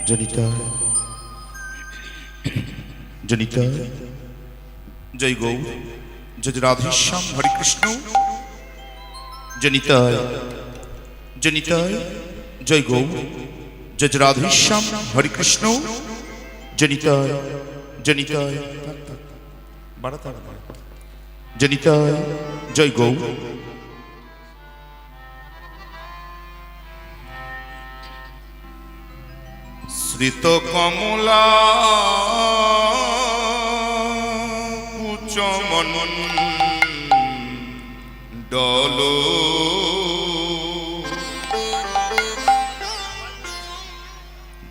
জনিতা জনিতা জয় গৌ জয় রাধেশ্যাম হরে কৃষ্ণ জনিতা জনিতা জয় গৌ জয় রাধেশ্যাম হরে কৃষ্ণ জনিতা জনিতা জনিতা জয় গৌ শ্রিত কমলা উচ্চমণ্ডল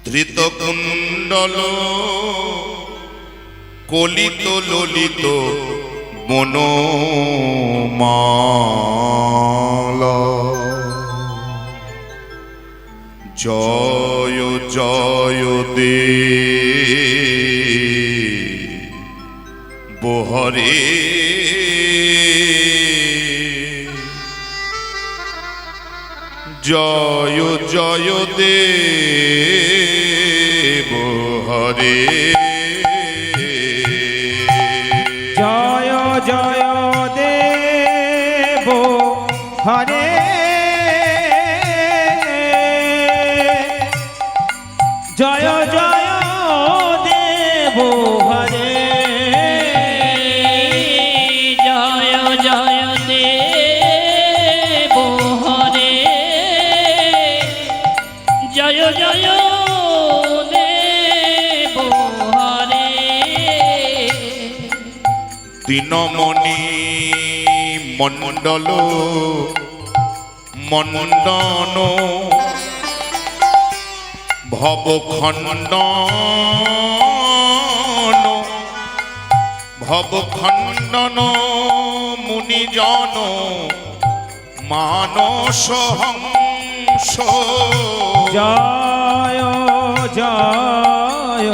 ধৃত কুণ্ডল কলিত ললিত বনমালা জয় জয় দেব হরে জয় জয় দেব হরে জয় জয় দেব হরে জয় জয় দেব হরে জয় জয় দেব হরে জয় জয় দেব হরে দিনমণি মণ্ডল মণ্ডন ভবখণ্ডন ভবখণ্ডন মুনিজন মানস হংস জয় জয়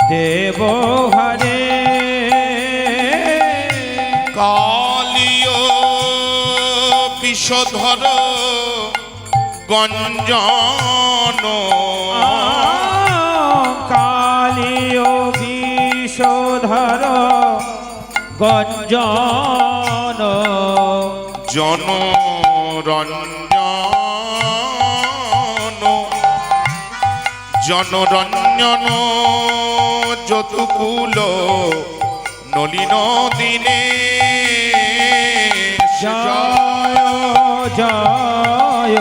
দেব হরে কালিয় বিষধর গঞ্জন কালিয় বিষধর গঞ্জন জনরঞ্জন যতুকুল নলিন দিনে জয় জয়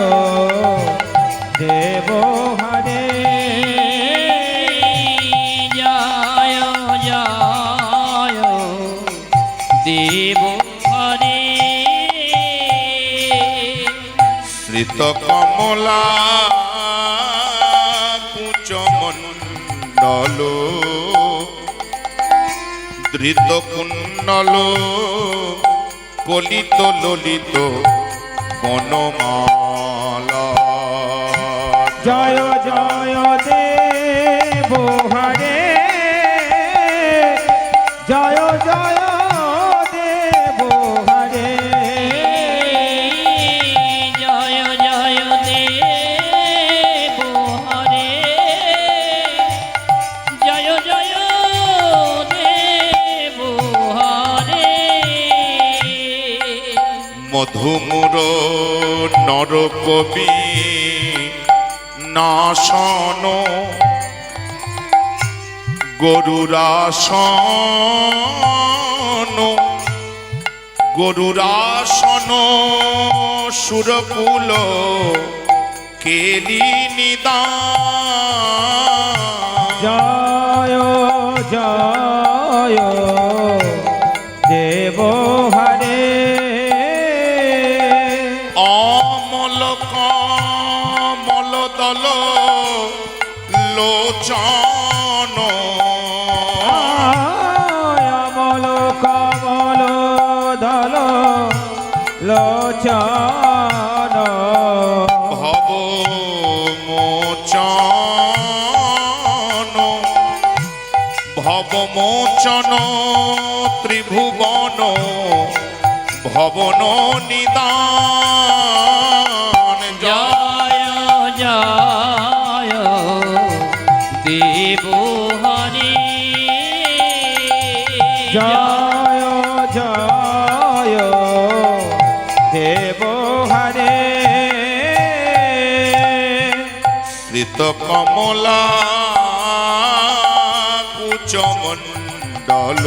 দেব হরে জয় জয় দেব হরে শ্রিত কমলা কুচমণ্ডল ধৃত কুণ্ডল কলিত ললিত বনমালা জয় জয় দেব হরে জয় জয় দেব হরে জয় জয় দেব হরে জয় জয় দেব হরে মধুমুর নরকবি নাশন গরুরাসন গরুরাসন সুরকুল কেলি নিদান জয় জয় দেব হরে অমল কমল দল লোচন অমল কমল দল লোচন ভব মোচন ভবমোচন ত্রিভুবন ভবন নিদান জয় জয় দেব হরে শ্রিত কমলা কুচমণ্ডল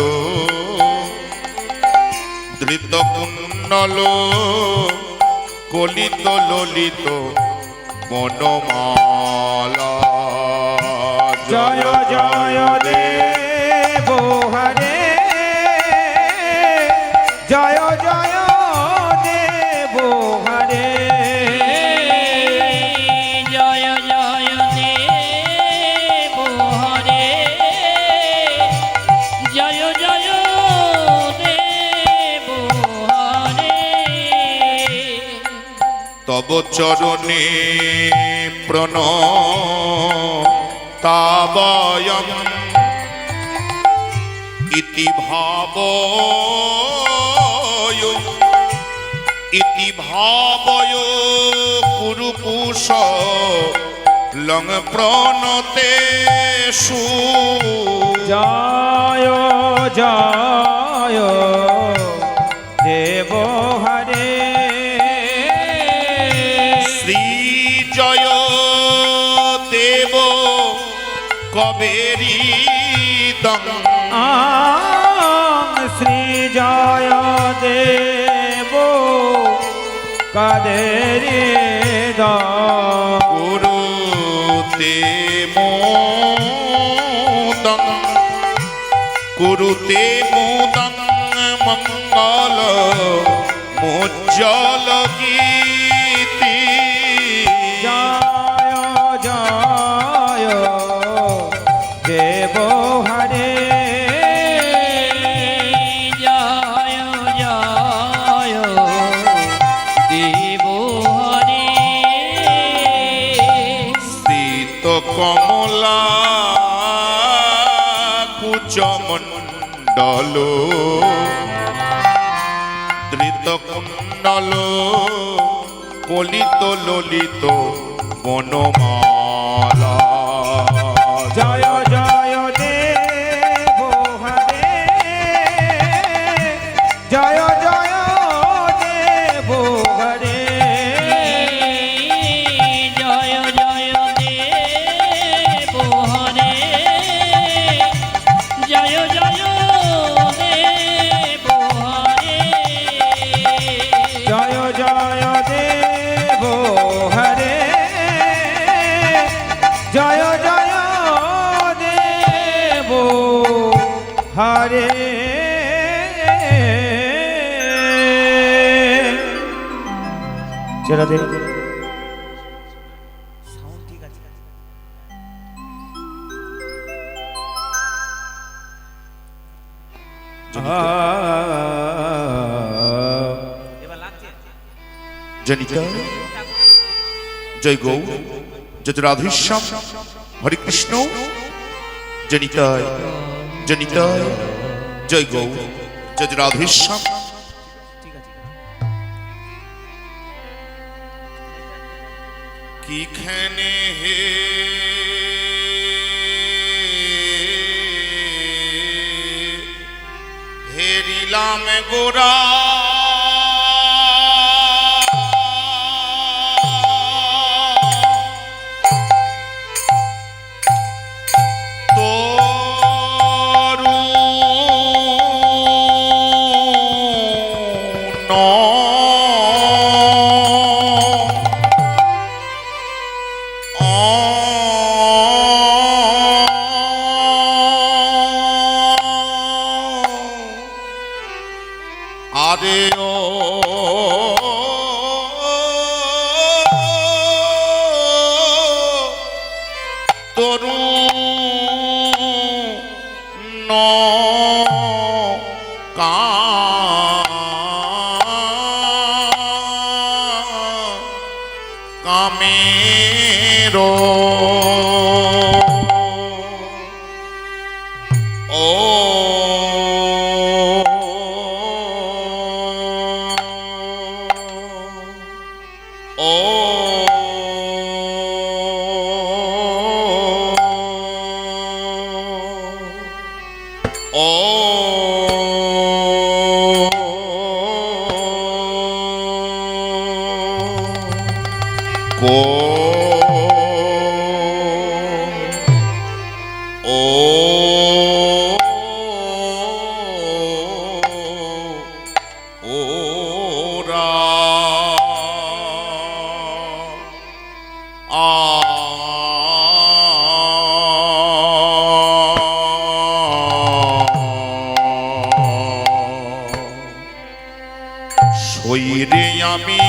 ধৃত কুণ্ডল কলিত ললিত বনমালা জয় জয় দেব হরে জয় জয় দেব হরে জয় জয় দেব হরে জয় জয় দেব হরে তব চরণে প্রণতাবয়ম ইতি ভাবয় কুরুপুষ লং প্রণতেষু জয় জয় দেব হরে শ্রী জয় দেব কবেরী শ্রী জয় দেব কাদেরি কুরুতে মোদং মঙ্গল মুজ্জ্বল গীতি জয় জয় দেব হরে জয় জয় দেব হরে স্থিত কমলা কুচমণ্ডল ধৃত কুণ্ডল কলিত ললিত বনমালা জয় জয় দেব হরে জয় জয় দেব হরে জয় জয় দেব হরে জয় জয় দেব হরে জয় জয় দেব হরে জয় জয় দেব হরে চেরা দেব জনিতা জয় গৌ জয় রাধেশ্যাম হরে কৃষ্ণ জনিতায় জনিতায় জয় গৌ জয় রাধেশ্যাম কিখানে হে হেরিলাম গোরা আরে ও তরু ন কামেরো ও ওই রে আমি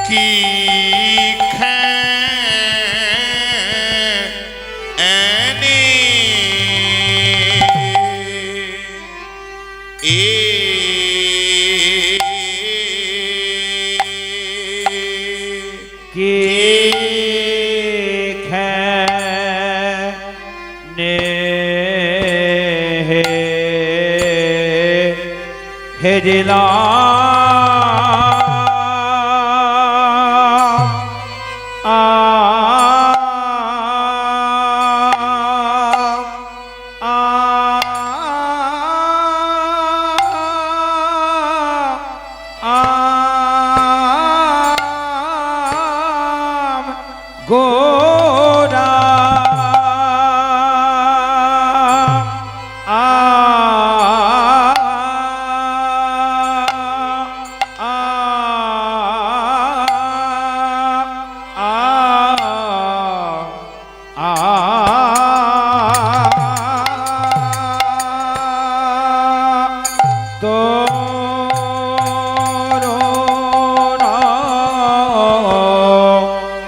কি এনে কে খেনে হেরিলা গোরা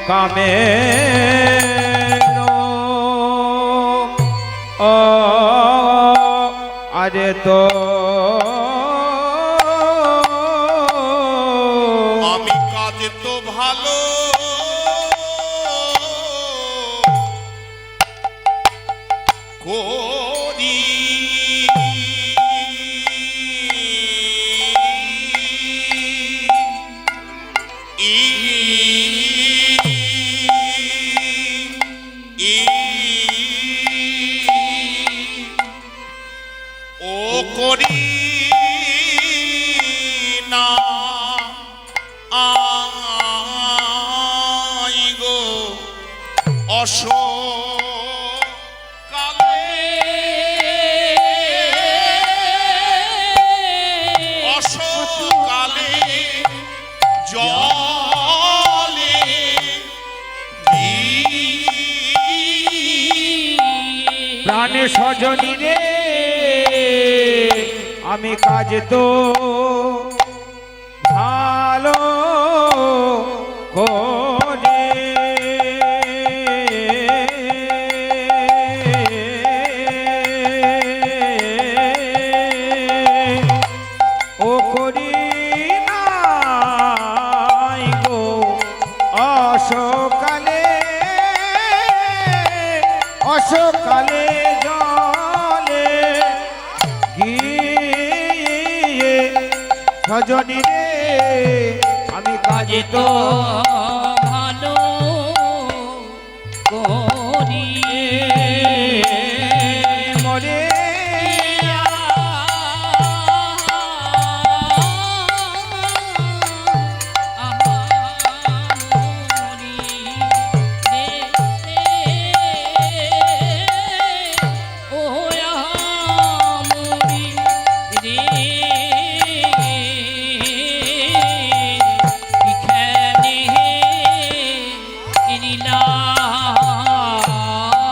কামে আরে তো আমি কাজ তো ভালো করি ও করি না আই গো অশোকালে অশোকালে জলে প্রাণে সজনী রে আমি কাজ তো ভালো করে ও করি নাই গো অশোকালে অশোকালে জলে গিয়ে সজনী রে আমি কাজে তো ভালো করি মরে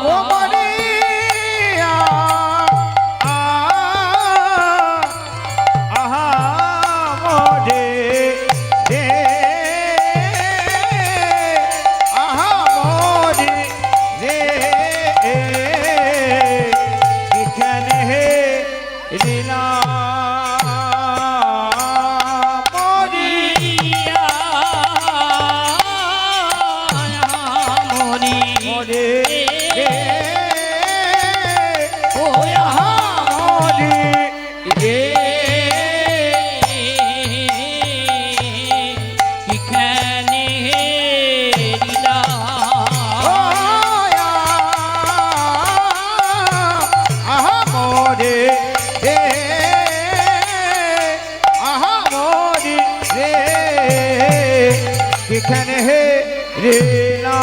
ও মরিয়া আহা মরে রে আহা মরে রে কিখানে হে লীলা মরে রে ও আহা মরে রে আহা মরে রে আহা মরে রে কিখানে হে লীলা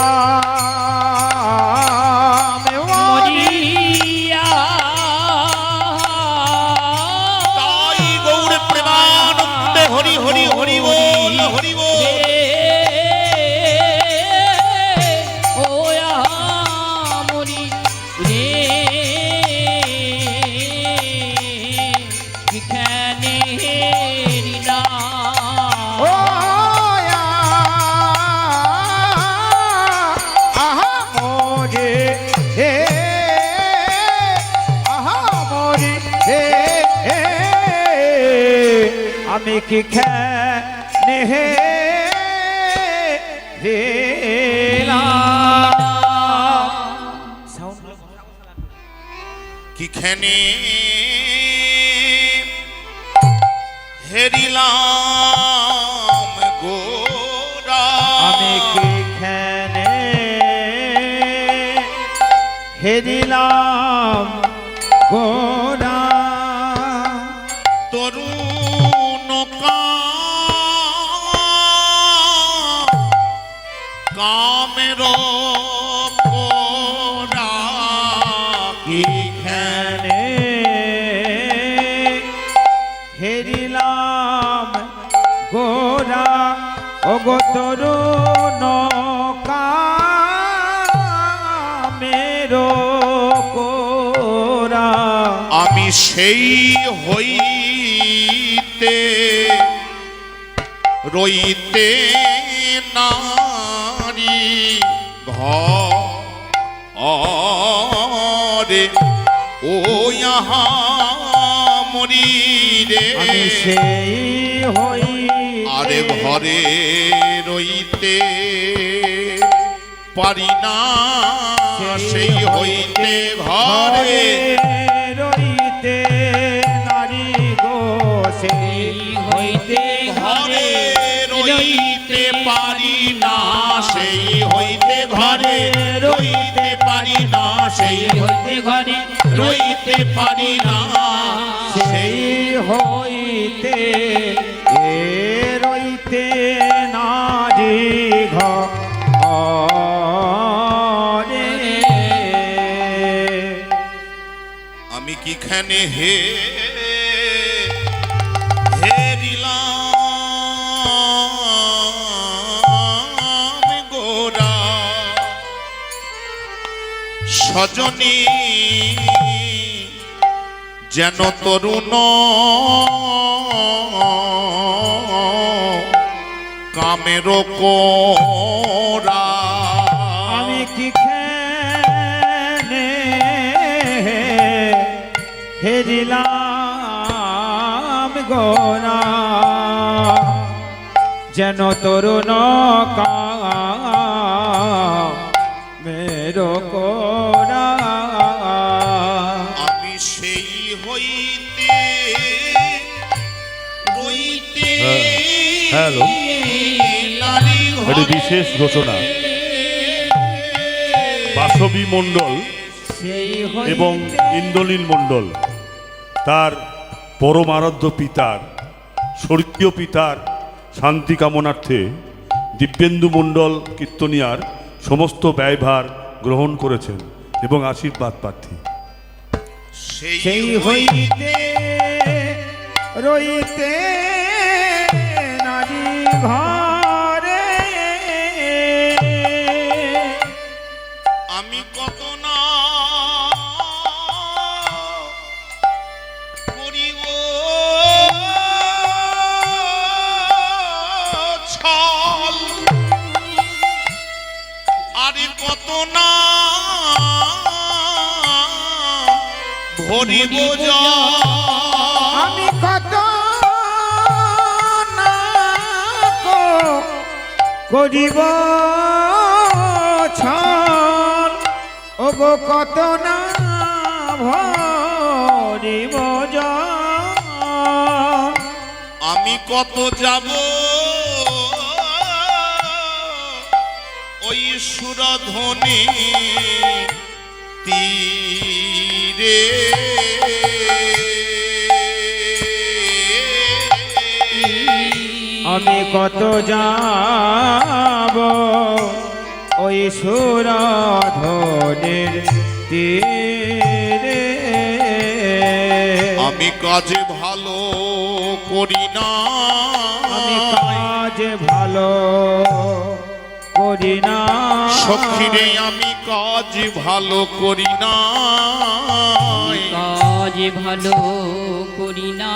তাই গৌর প্রেমানন্দে হরি হরি হরি বল হরি বল রে রে আমি কি খেনে রে কিখানে হেরিলাম গোরা আমি কি খেনে হেরিলাম গোরা তরুণ কামের কোরা কিখানে হেরিলাম গোরা ওগো তরুণ কামেরো কোরা আমি সেই হইতে রইতে নারী ঘরে ও ইহা মরি রে আমি সেই হই আরে ঘরে রইতে পারি না সেই হইতে ঘরে রইতে নারী গো সেই হইতে ঘরে রইতে পারি না সেই হইতে ঘরে রইতে পারি না সেই হইতে ঘরে রইতে পারি না সেই হইতে এ রইতে নারী ঘরে আমি কিখানে হেরিলাম গোরা সজনী যেন তরুণ কামের কোরা আমি কি খেনে হেরিলাম গোরা যেন তরুণ মেরো কোরা আমি সেই হইতে রইতে হ্যালো। নারী একটি ঘরে বিশেষ ঘোষণা। বাসবী মণ্ডল সেই এবং ইন্দ্রনীল মণ্ডল তার পরম আরাধ্য পিতার স্বর্গীয় পিতার শান্তি কামনার্থে দিব্যেন্দু মণ্ডল কীর্তনিয়ার সমস্ত ব্যয়ভার গ্রহণ করেছেন এবং আশীর্বাদ প্রার্থী। সেই হইতে রইতে নারী ঘরে আমি কত না করিব ছল আরে কত না ভরিব জল আমি কত না করিব ছল ওগো কত না ভরিব জল আমি কত যাব ওই সুরধ্বনি তীরে আমি কত যাব ওই সুরধনের তীরে আমি কাজে ভালো করি না আমি কাজ ভালো করি না সখীরে আমি কাজ ভালো করি না কাজ ভালো করি না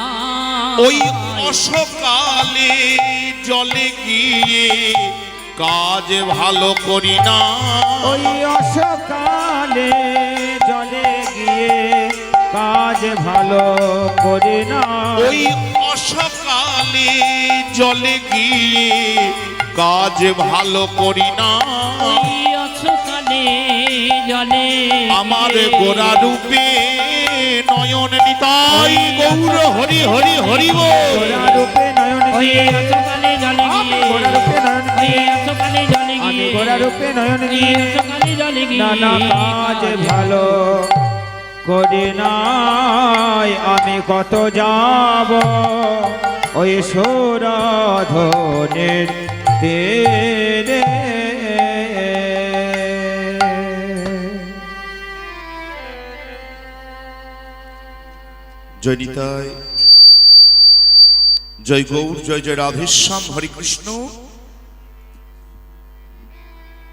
ওই অসকালে জলে গিয়ে কাজ ভালো করি না ওই অসকালে জলে গিয়ে কাজ ভালো করি না ওই অসকালে জলে গিয়ে কাজ ভালো করি না ওই অসকালে জলে আমার গোরা রূপে নয়ন নিতাই গৌর হরি হরি হরি বল গোরা রূপে নয়ন ওই দিয়ে অসকালে জলে আমি গিয়ে গোরা রূপে নয়ন ওই দিয়ে অসকালে জলে আমি গিয়ে গোরা রূপে নয়ন ওই দিয়ে অসকালে জলে গিয়ে নানা কাজ ভালো করি নাই আমি কত যাব ওই সুরাধনের তীরে জয় নিতাই জয় গৌর জয় জয় রাধেশ্যাম হরে কৃষ্ণ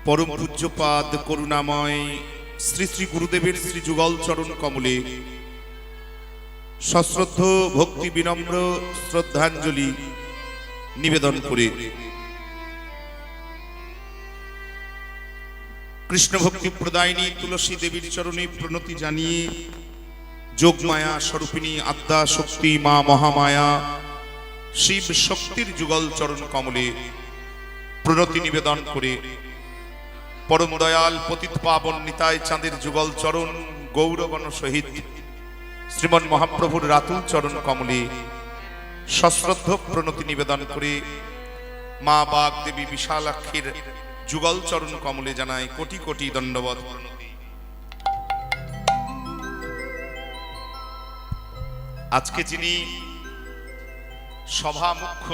পরম পূজ্যপাদ করুণাময় শ্রী শ্রী গুরুদেবের শ্রী যুগল চরণ কমলে সশ্রদ্ধ ভক্তি বিনম্র শ্রদ্ধাঞ্জলি নিবেদন করে কৃষ্ণ ভক্তি প্রদায়িনী তুলসী দেবীর চরণে প্রণতি জানিয়ে যোগমায়া স্বরূপিণী আদ্যা শক্তি মা মহামায়া শিব শক্তির যুগল চরণ কমলে প্রণতি নিবেদন করে পরম দয়াল পতিত পাবন নিতাই চাঁদের যুগল চরণ গৌরগণ সহিত শ্রীমন মহাপ্রভুর রাতুল চরণ কমলে সশ্রদ্ধ প্রণতি নিবেদন করে মা বাগ দেবী বিশালাক্ষীর যুগল চরণ কমলে জানায় কোটি কোটি দণ্ডবত প্রণতি। আজকে যিনি সভা মুখ্য,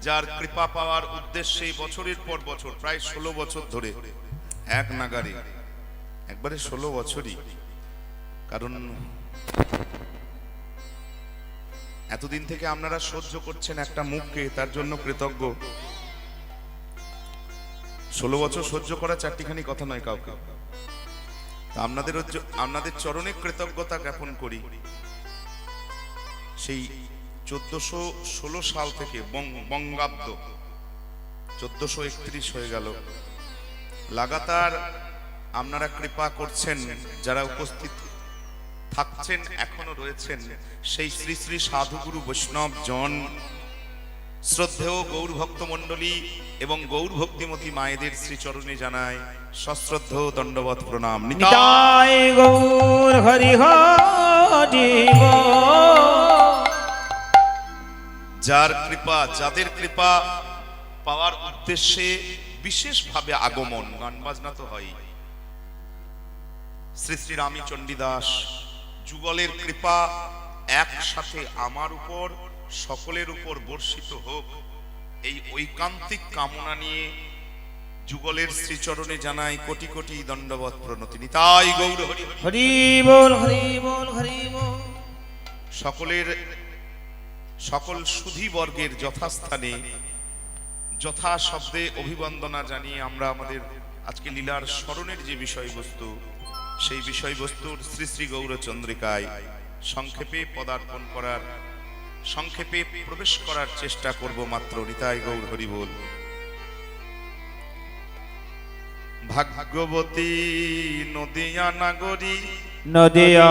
যার কৃপা পাওয়ার উদ্দেশ্যে বছরের পর বছর প্রায় 16 বছর ধরে এক নাগারে একবারে 16 বছরই, কারণ এতদিন থেকে আপনারা সহ্য করছেন একটা মুখকে, তার জন্য কৃতজ্ঞ। 16 বছর সহ্য করা চারটিখানি কথা নয় কাউকে। আপনাদের চরণে কৃতজ্ঞতা জ্ঞাপন করি। সেই 1416 সাল থেকে বঙ্গাব্দ 1431 হয়ে গেল, লাগাতার আপনারা কৃপা করছেন, যারা উপস্থিত থাকছেন এখনো রয়েছেন, সেই শ্রী শ্রী সাধুগুরু বৈষ্ণব জন, শ্রদ্ধেয় গৌর ভক্ত মণ্ডলী এবং গৌর ভক্তিমতী মায়েদের শ্রীচরণে জানায় সশ্রদ্ধ দণ্ডবত প্রণাম। নিতাই গৌর হরি হরি যার কৃপা, যাদের কৃপা পাওয়ার উদ্দেশ্যে বিশেষভাবে আগমন, গান বাজনা তো হয়। শ্রী শ্রী রামী চণ্ডীদাস যুগলের কৃপা একসাথে আমার উপর সকলের উপর বর্ষিত হোক, এই ঐকান্তিক কামনা নিয়ে যুগলের শ্রীচরণে জানাই কোটি কোটি দণ্ডবত প্রণতি। নিতাই গৌর হরি হরি বল হরি বল হরি বল। সকল সুধী বর্গের যথাস্থানে যথা শব্দে অভিবন্দনা জানিয়ে আমরা আমাদের আজকে লীলার স্মরণের যে বিষয়বস্তু, সেই বিষয়বস্তুর শ্রী শ্রী গৌরচন্দ্রিকায় সংক্ষেপে পদার্পণ করার, সংক্ষেপে প্রবেশ করার চেষ্টা করব মাত্র। নিতাই গৌর হরি বল। ভাগ্যবতী নদিয়া নাগরী, নদিয়া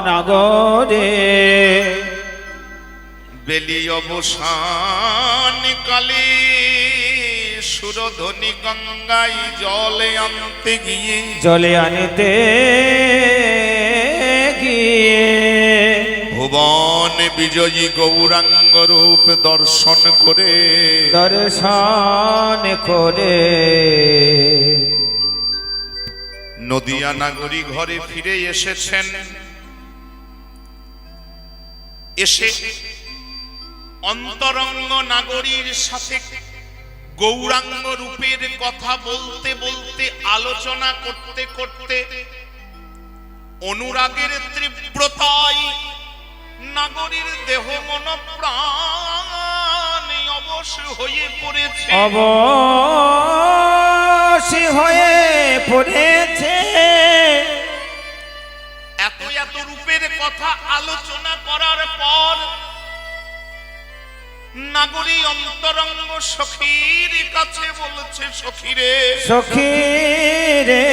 নাগরে বেলি অবসান কালে সুরধ্বনি গঙ্গায় জলে আনতে গিয়ে, জলে আনিতে গিয়ে ভুবন বিজয়ী গৌরাঙ্গ রূপ দর্শন করে, দর্শন করে নদিয়া নাগরী ঘরে ফিরে এসেছেন। এসে অন্তরঙ্গ নাগরীর সাথে গৌরাঙ্গ রূপের কথা বলতে বলতে, আলোচনা করতে করতে অনুরাগের তীব্রতায় নাগরীর দেহ মন প্রাণ অবশ হয়ে পড়েছে, অবশী হয়ে পড়েছে। এত এত রূপের কথা আলোচনা করার পর নাগরী অন্তরঙ্গ সখীর কাছে বলছে, সখীরে সখীরে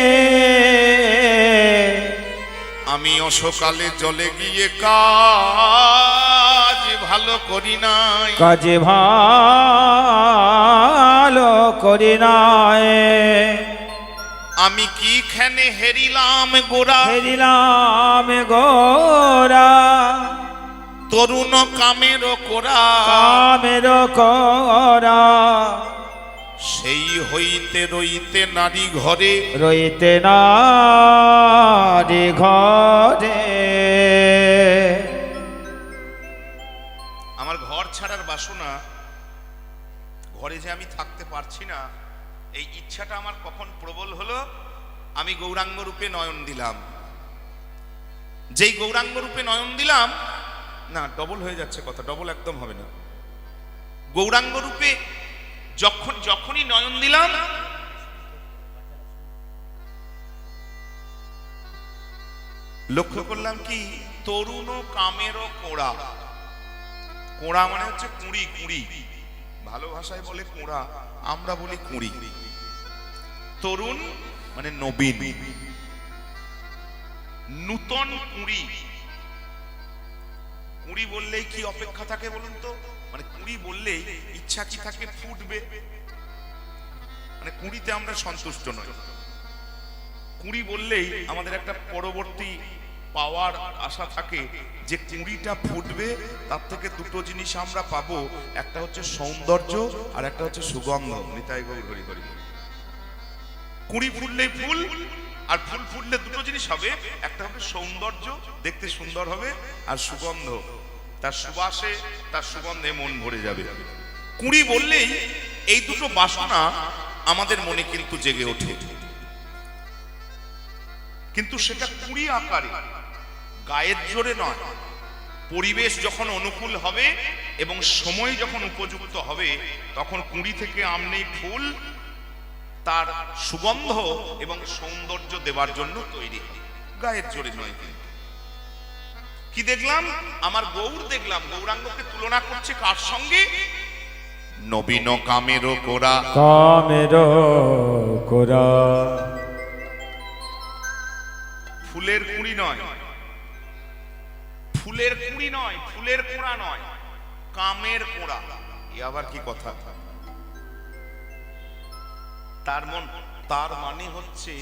আমি অসকালে জলে গিয়ে কাজ ভালো করি নাই, কাজে ভালো করি নাই, আমি কি খানে হেরিলাম গোরা, হেরিলাম গোরা, তরুণ কামের কোরা, কামের করা, সেই হইতে রইতে নারী ঘরে, রইতে নারী ঘরে। আমার ঘর ছাড়ার বাসনা, ঘরে যে আমি থাকতে পারছি না, এই ইচ্ছাটা আমার কখন প্রবল হলো, আমি গৌরাঙ্গ রূপে নয়ন দিলাম। যেই গৌরাঙ্গ রূপে নয়ন দিলাম, না ডবল হয়ে যাচ্ছে কথা, ডবল একদম হবে না। গৌরাঙ্গ রূপে যখনই নয়ন দিলাম, লক্ষ্য করলাম কি তরুণ কামের কোড়া। কোড়া মানে হচ্ছে কুঁড়ি, কুঁড়ি ভালো ভাষায় বলে কোড়া, আমরা বলি কুঁড়ি। তরুণ মানে নবীন, নূতন কুঁড়ি। কুঁড়ি বললেই কি অপেক্ষা থাকে বলুন তো? মানে কুঁড়ি বললেই ইচ্ছা কি থাকে? ফুটবে। মানে কুঁড়িতে আমরা সন্তুষ্ট নই। কুঁড়ি বললেই আমাদের একটা পরবর্তী পাওয়ার আশা থাকে যে কুঁড়িটা ফুটবে, তার থেকে দুটো জিনিস আমরা পাবো, একটা হচ্ছে সৌন্দর্য আর একটা হচ্ছে সুগন্ধ। নিতাই গৌর হরি হরি। কুঁড়ি ফুললেই ফুল, আর ফুল ফুটলে দুটো জিনিস হবে, একটা হবে সৌন্দর্য, দেখতে সুন্দর হবে, আর সুগন্ধ, তার সুবাসে তার সুগন্ধে মন ভরে যাবে। কুঁড়ি বললেই এই দুটো বাসনা আমাদের মনে কিন্তু জেগে ওঠে, কিন্তু সেটা কুঁড়ি আকারে, গায়ের জোরে নয়। পরিবেশ যখন অনুকূল হবে এবং সময় যখন উপযুক্ত হবে, তখন কুঁড়ি থেকে আমনেই ফুল তার সুগন্ধ এবং সৌন্দর্য দেবার জন্য তৈরি, গায়ের জোরে নয়। কিন্তু কি দেখলাম? আমার গৌর দেখলাম গৌরাঙ্গকে তুলনা করছে কার সঙ্গে? নবীন কামের কোরা, কামের কোরা। ফুলের কুঁড়ি নয়, ফুলের কুঁড়ি নয়, ফুলের কোড়া নয়, কামের কোড়া। এ আবার কি কথা? তার মানে হচ্ছে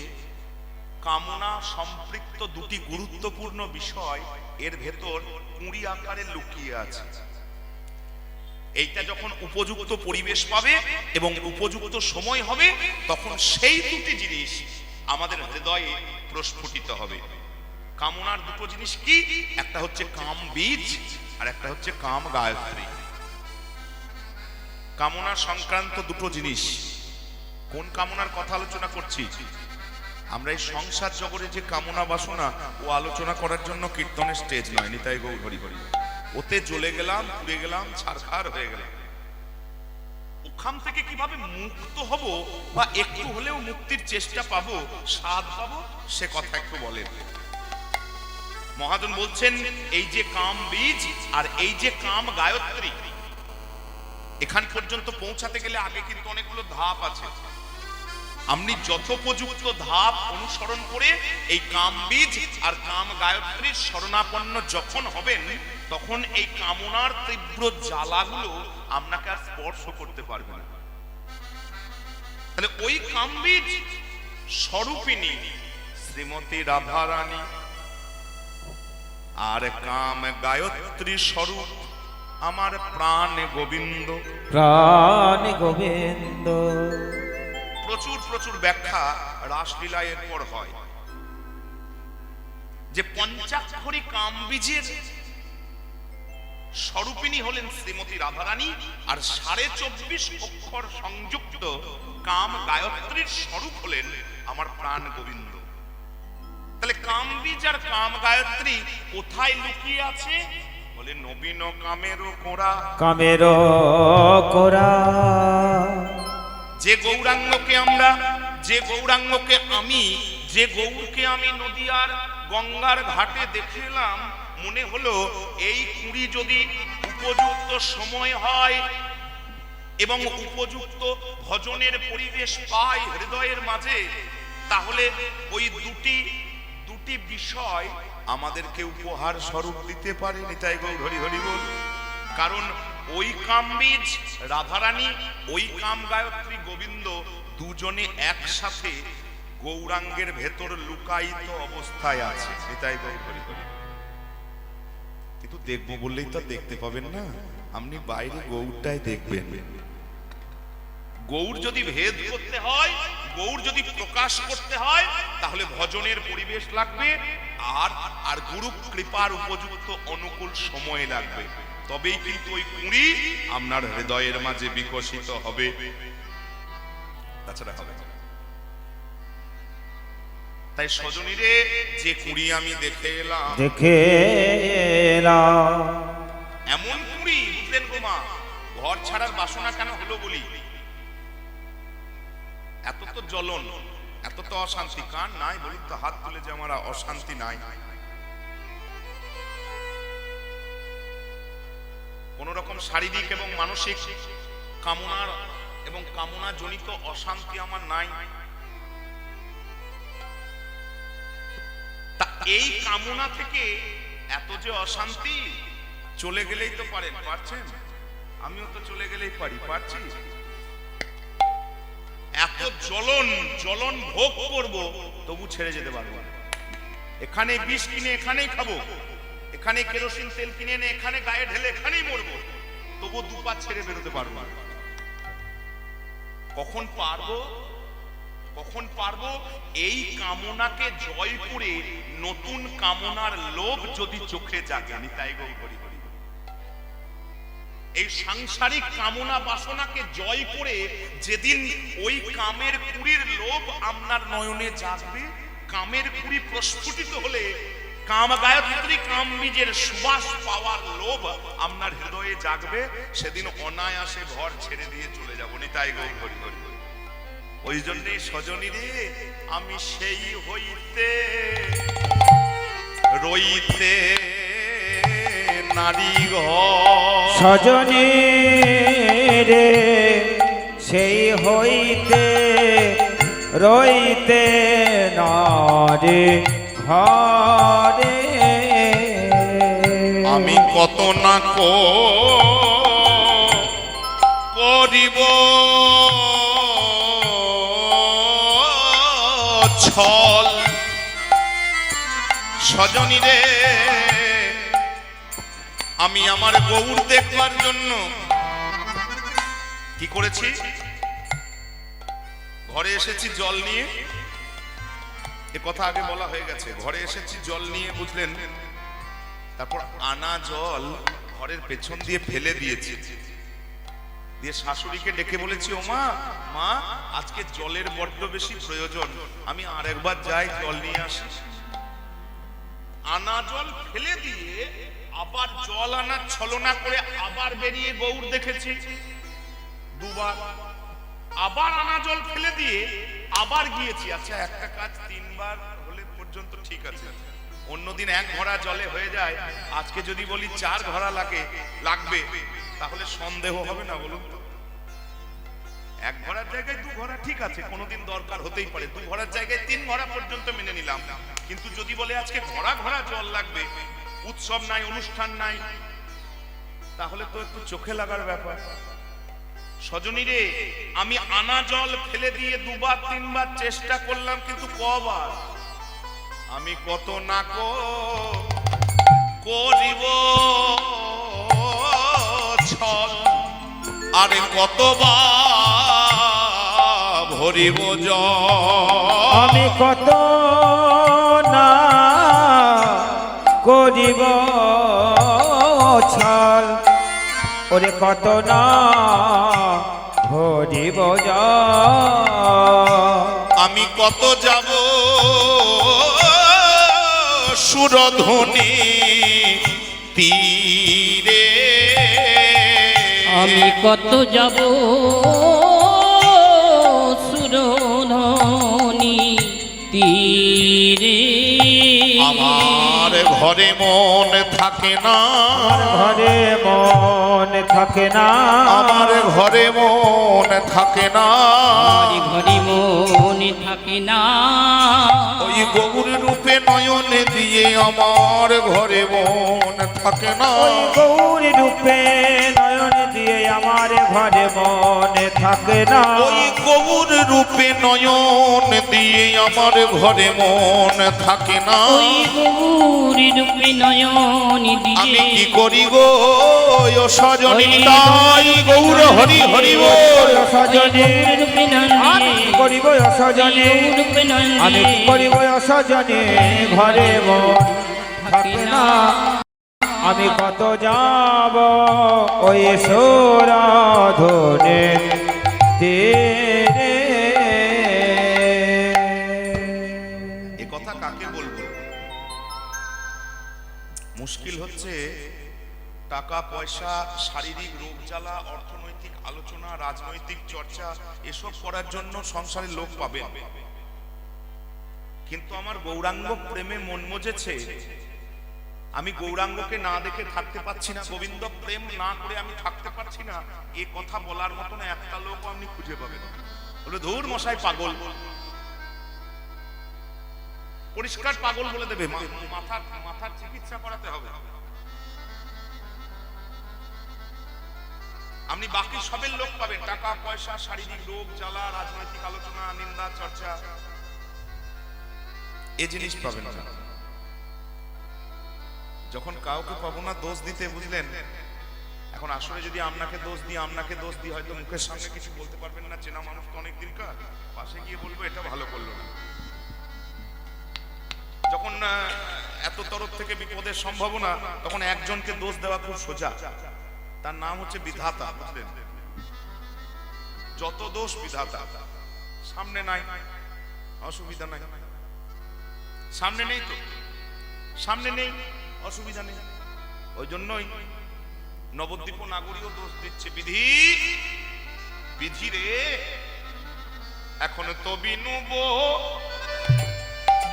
কামনা সম্পৃক্ত দুটি গুরুত্বপূর্ণ বিষয় এর ভেতর কুঁড়ি আকারে লুকিয়ে আছে। এইটা যখন উপযুক্ত পরিবেশ পাবে এবং উপযুক্ত সময় হবে, তখন সেই দুটি জিনিস আমাদের হৃদয়ে প্রস্ফুটিত হবে। কামনার দুটো জিনিস কি? একটা হচ্ছে কাম বীজ আর একটা হচ্ছে কাম গায়ত্রী। কামনা সংক্রান্ত দুটো জিনিস। কোন কামনার কথা আলোচনা করছি? আমরা এই সংসার জগতে যে কামনা বাসনা, ও আলোচনা করার জন্য কীর্তনের স্টেজ নয়। নিতাই গৌর হরি হরি। ওতে জ্বলে গেলাম, পুড়ে গেলাম, ছারখার হয়ে গেলাম। ওখান থেকে কিভাবে মুক্ত হব বা একটু হলেও মুক্তির চেষ্টা পাবো, স্বাদ পাবো, সে কথা একটু বলেন। মহাজন বলছেন এই যে কাম বীজ আর এই যে কাম গায়ত্রী, এখান পর্যন্ত পৌঁছাতে গেলে আগে কিন্তু অনেকগুলো ধাপ আছে। আপনি যথোপযুক্ত ধাপ অনুসরণ করে এই কাম বীজ আর কাম গায়ত্রীর শরণাপন্ন যখন হবেন, তখন এই কামনার তীব্র জ্বালাগুলো আপনাকে আর স্পর্শ করতে পারবে না। তাহলে ওই কাম বীজ স্বরূপিনী শ্রীমতী রাধারানী আর কাম গায়ত্রী স্বরূপ আমার প্রাণ গোবিন্দ। প্রাণ গোবিন্দ। প্রচুর প্রচুর ব্যাখ্যা রাসলীলা এরপর হয় যে পঞ্চাক্ষরী কাম বীজের স্বরূপিনী হলেন শ্রীমতী রাধারানী, আর 24.5 অক্ষর সংযুক্ত কাম গায়ত্রীর স্বরূপ হলেন আমার প্রাণ গোবিন্দ। তাহলে কাম বীজ আর কাম গায়ত্রী কোথায় লুকিয়ে আছে? বলে নবীন কামের কোড়া। কামের কোরা। যে গৌরাঙ্গকে আমি নদিয়ার গঙ্গার ঘাটে দেখলাম, মনে হলো এই কুঁড়ি যদি উপযুক্ত সময় হয় এবং উপযুক্ত ভজনের পরিবেশ পায় হৃদয়ের মাঝে, তাহলে ওই দুটি বিষয় আমাদেরকে উপহার স্বরূপ দিতে পারে। নিতাই গৌর হরি হরি বল। কারণ ওই কামবীজ রাধারানী, ওই কাম গায়ত্রী গোবিন্দ দুজনে একসাথে গৌরাঙ্গের ভেতর লুকায়িত অবস্থায় আছে। নিতাই গৌর হরি হরি। কিন্তু দেখবো বললেই তো দেখতে পাবেন না, আপনি বাইরে গৌরটাই দেখবেন। গৌর যদি ভেদ করতে হয়, গৌর যদি প্রকাশ করতে হয়, তাহলে ভজনের পরিবেশ লাগবে, আর গুরু কৃপার উপযুক্ত অনুকূল সময় লাগবে। তবেই কিন্তু ওই কুঁড়ি আপনার হৃদয়ের মাঝে বিকশিত হবে, তাছাড়া হবে না। তাই সজনীরে, যে কুঁড়ি আমি দেখে এলাম, এমন কুঁড়ি, বুঝলেন গো মা, ঘর ছাড়ার বাসনা কেন হলো বলি? এত তো জ্বলন, এত তো অশান্তি, কার নাই বলুন তো? হাত তুলে যে আমার অশান্তি নাই। কোন রকম শারীরিক এবং মানসিক কামনার এবং কামনা জনিত অশান্তি আমার নাই। তা এই কামনা থেকে এত যে অশান্তি, চলে গেলেই তো পারেন, পারছেন? আমিও তো চলে গেলেই পারি, পারছি? এত জ্বলন ভোগ করব, তবু ছেড়ে যেতে পারবো না। এখানে বিষ কিনে এখানেই খাবো, এখানে কেরোসিন তেল কিনে এনে এখানে গায়ে ঢেলে এখানেই মরবো, তবু দুপা ছেড়ে বেরোতে পারবো না। কখন পারবো? এই কামনাকে জয় করে নতুন কামনার লোভ যদি চোখে জাগে। নিতাই গৌর হরি হরি। এই সাংসারিক কামনা বাসনাকে জয় করে যেদিন ওই কামের কুড়ির লোভ আপনার নয়নে জাগবে, কামের কুড়ি প্রস্ফুটিত হলে কাম গায়ত্রী কাম বীজের সুবাস পাওয়ার লোভ আপনার হৃদয়ে জাগবে, সেদিন অনায়াসে ঘর ছেড়ে দিয়ে চলে যাব। নিতাই গৌর হরি হরি। ওই জন্যে সজনীরে, আমি সেই হইতে রইতে নারী ঘর। সজনী রে, সেই হইতে রইতে নারী ঘরে। আমি কত না করিব ছল। সজনী রে, আমি আমার গৌর দেখবার জন্য কি করেছি? ঘরে এসেছি জল নিয়ে, এ কথা আগে বলা হয়ে গেছে। ঘরে এসেছি জল নিয়ে, বুঝলেন? তারপর আনা জল ঘরের পেছন দিয়ে ফেলে দিয়েছি, দিয়ে শাশুড়িকে ডেকে বলেছি, ও মা, মা আজকে জলের বড্ড বেশি প্রয়োজন, আমি আরেকবার যাই জল নিয়ে আসি। আনা জল ফেলে দিয়ে আবার জল আনার ছলনা করে আবার বেরিয়ে গৌর দেখেছি দুবার। আবার আনা জল ফেলে দিয়ে আবার গিয়েছি। আচ্ছা, একটা কাজ তিনবার হলে পর্যন্ত ঠিক আছে, অন্যদিন এক ঘড়া জলে হয়ে যায়, আজকে যদি বলি 4 ঘড়া লাগবে, তাহলে সন্দেহ হবে না বলুন তো? 1 ঘড়ার জায়গায় 2 ঘড়া ঠিক আছে, কোনোদিন দরকার হতেই পারে। 2 ঘড়ার জায়গায় 3 ঘড়া পর্যন্ত মেনে নিলাম। কিন্তু যদি বলে আজকে ঘড়া জল লাগবে, উৎসব নাই, অনুষ্ঠান নাই, তাহলে তো একটু চোখে লাগার ব্যাপার। সজনী রে, আমি আনা জল ফেলে দিয়ে 2বার 3বার চেষ্টা করলাম, কিন্তু কবার? আমি কত না করিব ছল, আরে কতবার ভরিব জল। আমি কত না করিব ছল, ওরে কত না ভরিব জল। আমি কত যাব সুরধ্বনি তীরে, আমি কত যাব সুরধ্বনি তীরে। আমার ঘরে মন থাকে না, ঘরে মন থাকে না, আমার ঘরে মন থাকে না, ঘরে মন থাকে না। ওই গৌর রূপে নয় নয়ন দিয়ে আমার ঘরে মন থাকে না। ওই গৌরী রূপে নয়ন দিয়ে আমার ঘরে মনে থাকে না। ওই গৌর রূপে নয়ন দিয়ে আমার ঘরে মন থাকে না। ওই গৌরী রূপে নয়ন দিয়ে আমি কি করি গো ও সজনী তাই গৌর হরি হরি বল। সজনী রূপে নয়ন আমি কি করিব সজনী, রূপে নয়ন আমি কি করিব সজনী ঘরে মন থাকে না। আমি কত যাব ওই সুরাধনে তীরে। এ কথা কাকে বলবো? মুশকিল হচ্ছে টাকা পয়সা, শারীরিক রোগ জ্বালা, অর্থনৈতিক আলোচনা, রাজনৈতিক চর্চা এসব করার জন্য সংসারে লোক পাবে, কিন্তু আমার গৌরাঙ্গ প্রেমে মন মজেছে। আমি গৌরাঙ্গকে না দেখে থাকতে পারছি না, গোবিন্দ প্রেম না করে আমি থাকতে পারছি না, এ কথা বলার মতন একটা লোক আপনি খুঁজে পাবেন। বলে ধুর মশাই পাগল, পরিষ্কার পাগল বলে দেবে, মাথার চিকিৎসা করাতে হবে। আপনি বাকি সবের লোক পাবেন, টাকা পয়সা, শারীরিক রোগ জ্বালা, রাজনৈতিক আলোচনা, নিন্দা চর্চা, এই জিনিস পাবেন না। যখন কাউকে পাবো না দোষ দিতে, বুঝলেন? এখন আসলে যদি আপনাকে দোষ দিই হয়তো মুখের সামনে কিছু বলতে পারবেন না, চেনা মানুষ তো অনেক দিনকার, পাশে গিয়ে বলবো এটা ভালো করলো না। যখন এত তরফ থেকে বিপদের সম্ভাবনা, তখন একজনকে দোষ দেওয়া খুব সোজা, তার নাম হচ্ছে বিধাতা, বুঝলেন? যত দোষ বিধাতা। সামনে নাই অসুবিধা নাই, সামনে নেই তো, সামনে নেই অসুবিধা নেই। ওই জন্যই নবদ্বীপ নাগরীও দোষ দিচ্ছে, বিধি বিধি রে এখন তো বিনুব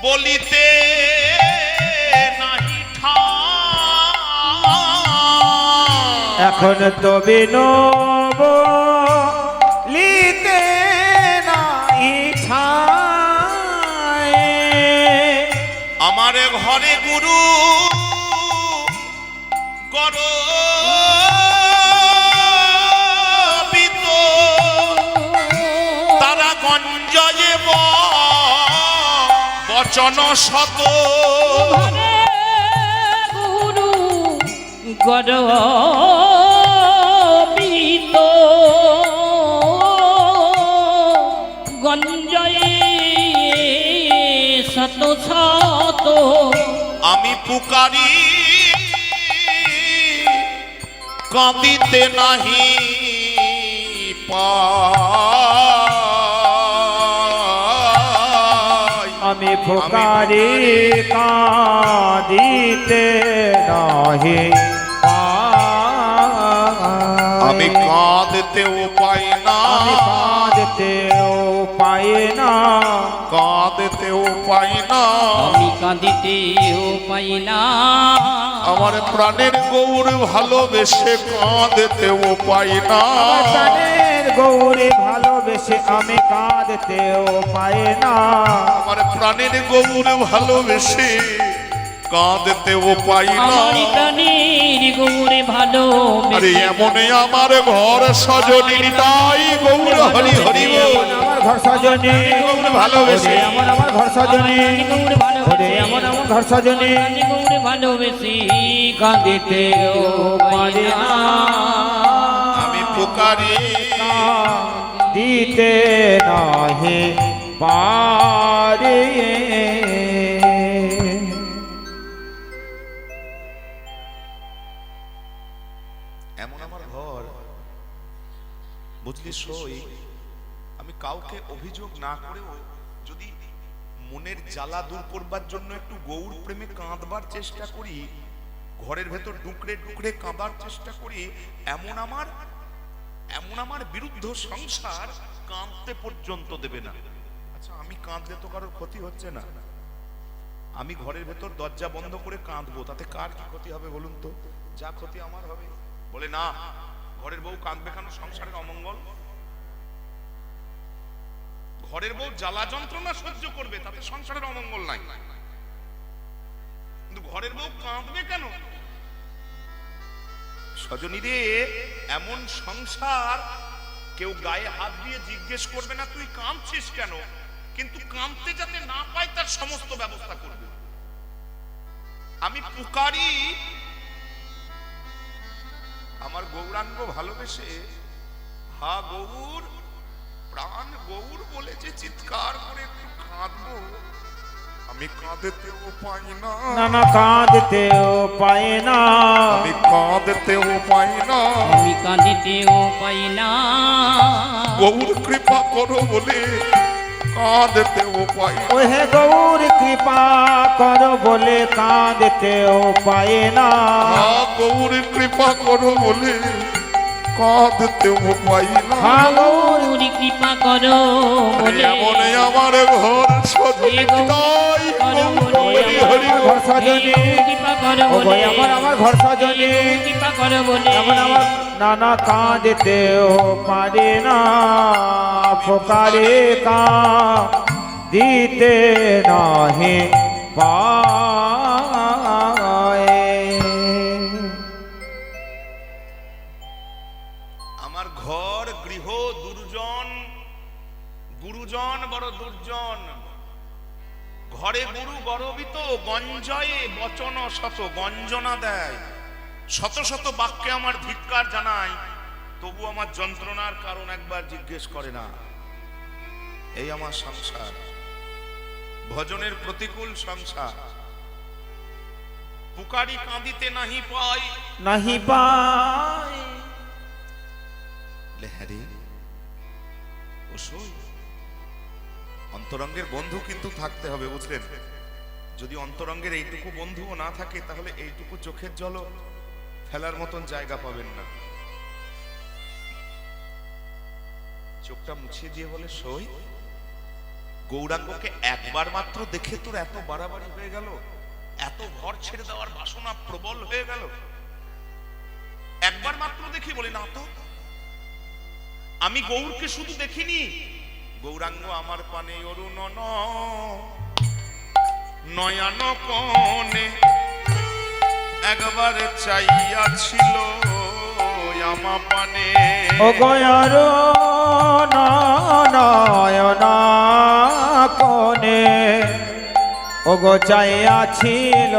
বলিতে নাহি ঠাঁই। এখন তো বিনোব লিতে নাই ঠাঁই। আমার ঘরে গুরু গরবিত, তারা গঞ্জয়ে বচন শত। গুরু গরবিত গঞ্জয়ে শত শত। আমি পুকারি কাঁদিতে নাহি পাই। আমি ফুকারি কাঁদিতে নাহি পাই। আমি কাঁদতেও পাই না, আমি কাঁদতেও পাই না, কাঁদতেও পাই না। আমি কাঁদিতেও পাই না। আমার প্রাণের গৌর ভালোবেসে কাঁদতেও পাই না। আমার প্রাণের গৌরী ভালোবেসে আমি কাঁদতেও পাই না। আমার প্রাণের গৌর ভালোবেসে কাঁদতেও পাই না। আমার প্রাণের গৌরে ভালো আরে এমনে আমার ঘর সজনী তাই গৌর হরি হরি বল। আমার ঘর সজনী গৌর ভালোবেসে এমন আমার ঘর সজনী, গৌরে ভালোবেসে এমন আমার ঘর সজনী গৌরে ভালোবেসে কাঁদিতেও পারি না। আমি পুকারি দিতে নাহি পারে। এমন আমার ঘর, বুঝলি সই, আমি কাউকে অভিযোগ না করেও যদি মনের জ্বালা দূর করবার জন্য একটু গৌর প্রেমে কাঁদবার চেষ্টা করি, ঘরের ভেতর ডুকরে ডুকরে কাঁদার চেষ্টা করি, এমন আমার বিরুদ্ধ সংসার কাঁদতে পর্যন্ত দেবে না। আচ্ছা আমি কাঁদলে তো কারোর ক্ষতি হচ্ছে না, আমি ঘরের ভেতর দরজা বন্ধ করে কাঁদবো, তাতে কার কি ক্ষতি হবে বলুন তো? যা ক্ষতি আমার হবে। বলে না, ঘরের বউ কাঁদবে কেন? সংসারের অমঙ্গল। ঘরের বউ জ্বালা যন্ত্রণা সহ্য করবে, তাতে সংসারের অমঙ্গল নাই। কিন্তু ঘরের বউ কাঁদবে কেন? সজনী রে, এমন সংসার কেউ গায়ে হাত দিয়ে জিজ্ঞেস করবে না তুই কাঁদছিস কেন, কিন্তু কাঁদতে যাতে না পায় তার সমস্ত ব্যবস্থা করবে। আমি পুকারি আমার গৌরাঙ্গ ভালোবেসে, হা গৌর, প্রাণ গৌর বলে যে চিৎকার করে একটু কাঁদবো, আমি কাঁদতেও পাই না, না না কাঁদতেও পাই না, আমি কাঁদতেও পাই না, আমি কাঁদিতেও পাই না। গৌর কৃপা করো বলে কাঁদতেও পাই না। ও হে গৌর কৃপা করো বলে কাঁদতেও পাই না, হা গৌর কৃপা করো বলে কাঁদতেও পাই না। হ্যাঁ গৌর গৌরী কৃপা করো বলে এমন আমার ঘর সজনী তাই হরি হরি ঘর সজনী, কৃপা করো ও বলে, ভাই আমার ঘর সজনী, কৃপা করো বলে, এমন আমার নানা কাঁদতেও পারে না, ফোকারে দিতে নাহি পায়। আমার ঘর গৃহ দুর্জন, গুরুজন বড় দুর্জন। ঘরে গুরু গরবিত গঞ্জয়ে বচন শত, গঞ্জনা দেয় শত শত বাক্যে আমার ধিক্কার জানায়, তবু আমার যন্ত্রণার কারণ একবার জিজ্ঞেস করে না। এই আমার সংসার, ভজনের প্রতিকূল সংসার। পুকারি কাঁদিতে নাহি পাই, নাহি পায়। লেহারি ওসই অন্তরঙ্গের বন্ধু কিন্তু থাকতে হবে, বুঝলেন? যদি অন্তরঙ্গের এইটুকু বন্ধুও না থাকে তাহলে এইটুকু চোখের জলও ফেলার মতন জায়গা পাবেন না। চোখটা মুছিয়ে দিয়ে বলে, সই গৌরাঙ্গকে একবার মাত্র দেখে তোর এত বাড়াবাড়ি হয়ে গেল, এত ঘর ছেড়ে দেওয়ার বাসনা প্রবল হয়ে গেল? একবার মাত্র দেখি? বলি না তো, আমি গৌরকে শুধু দেখিনি, গৌরাঙ্গ আমার পানে অরুণ নয়ন কোণে একবার চাইয়াছিল আমা পানে। ও গয়ার নয়না কোণে ও গো চাইয়াছিল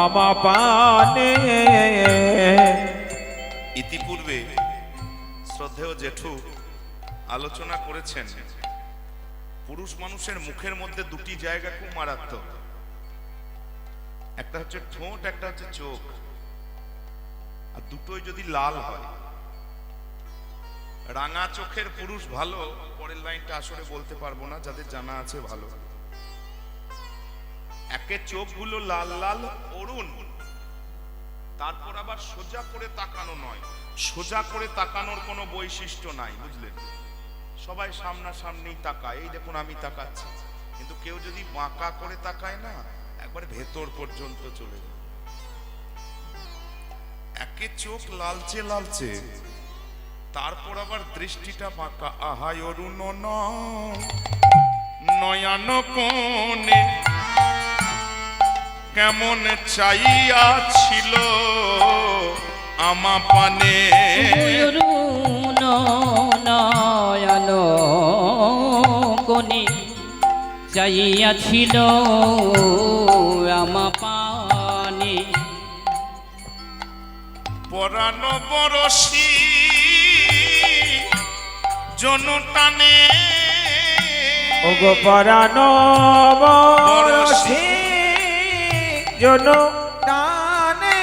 আমা পানে। ইতিপূর্বে শ্রদ্ধেয় জেঠু আলোচনা করেছেন, পুরুষ মানুষের মুখের মধ্যে দুটি জায়গা খুব মারাত্মক, একটা হচ্ছে ঠোঁট, একটা হচ্ছে চোখ, আর দুটোই যদি লাল হয়। রাঙা চোখের পুরুষ ভালো, পরের লাইনটা আসলে বলতে পারবো না, যাদের জানা আছে ভালো। একে চোখগুলো লাল লাল অরুণ, তারপর আবার সোজা করে তাকানো নয়, সোজা করে তাকানোর কোনো বৈশিষ্ট্য নাই, বুঝলেন? সবাই সামনাসামনি তাকায়, এই দেখুন আমি তাকাচ্ছি, কিন্তু কেউ যদি বাঁকা করে তাকায় না, একবার ভেতর পর্যন্ত চলে যায়। একে চোখ লালচে লালচে, তারপর আবার দৃষ্টিটা বাঁকা। আহাই অরুণ নয়ন কোণে কেমন চাইয়াছিল আমা পানে। অরুণ নয়ন কোণে চাইয়াছিল আমা পানে। পরাণ বরশি জনু টানে, ও গো পরানো বরশি জন টানে।